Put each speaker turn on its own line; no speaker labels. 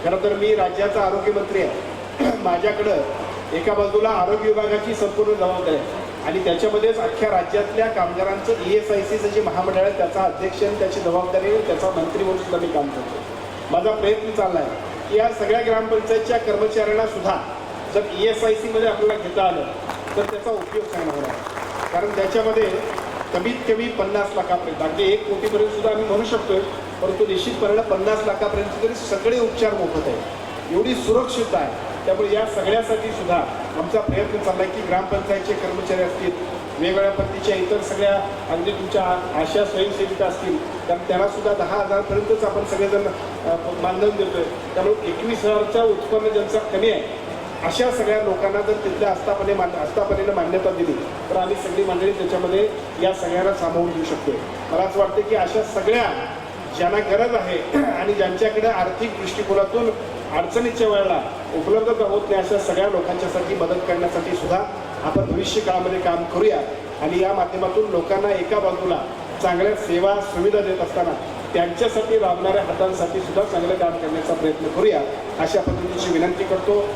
खरं तर मी राज्याचा आरोग्यमंत्री आहे. माझ्याकडं एका बाजूला आरोग्य विभागाची संपूर्ण जबाबदारी आहे आणि त्याच्यामध्येच अख्ख्या राज्यातल्या कामगारांचं ESICचं जे महामंडळ आहे त्याचा अध्यक्ष आणि त्याची जबाबदारी त्याचा मंत्री म्हणून सुद्धा मी काम करतो. माझा प्रयत्न चालला आहे की या सगळ्या ग्रामपंचायतच्या कर्मचाऱ्यांना सुद्धा जर ESICमध्ये आपल्याला घेता आलं तर त्याचा उपयोग चांगला होणार आहे. कारण त्याच्यामध्ये कमीत कमी 50 लाखापर्यंत अगदी 1 कोटीपर्यंत सुद्धा आम्ही म्हणू शकतोय, परंतु निश्चितपणे 50 लाखापर्यंत तरी सगळे उपचार मोफत आहे, एवढी सुरक्षितता आहे. त्यामुळे या सगळ्यासाठी सुद्धा आमचा प्रयत्न चालला आहे की ग्रामपंचायतचे कर्मचारी असतील, वेगवेगळ्या पद्धतीच्या इतर सगळ्या अगदी तुमच्या आशा स्वयंसेविका असतील तर त्यांना सुद्धा 10,000पर्यंतच आपण सगळेजण मानधन देतोय. त्यामुळे 21,000च्या उत्पन्न ज्यांचा कमी आहे अशा सगळ्या लोकांना जर तिथल्या आस्थापनेनं मान्यता दिली तर आम्ही सगळी मंडळी त्याच्यामध्ये या सगळ्यांना सामावून घेऊ शकतो. मला असं वाटतं की अशा सगळ्या ज्यांना गरज आहे आणि ज्यांच्याकडे आर्थिक दृष्टिकोनातून अडचणीच्या वेळेला उपलब्ध होत नाही अशा सगळ्या लोकांच्यासाठी मदत करण्यासाठी सुद्धा आपण भविष्य काळामध्ये काम करूया आणि या माध्यमातून लोकांना एका बाजूला चांगल्या सेवा सुविधा देत असताना त्यांच्यासाठी राबणाऱ्या हातांसाठी सुद्धा चांगलं काम करण्याचा प्रयत्न करूया अशा पद्धतीची विनंती करतो.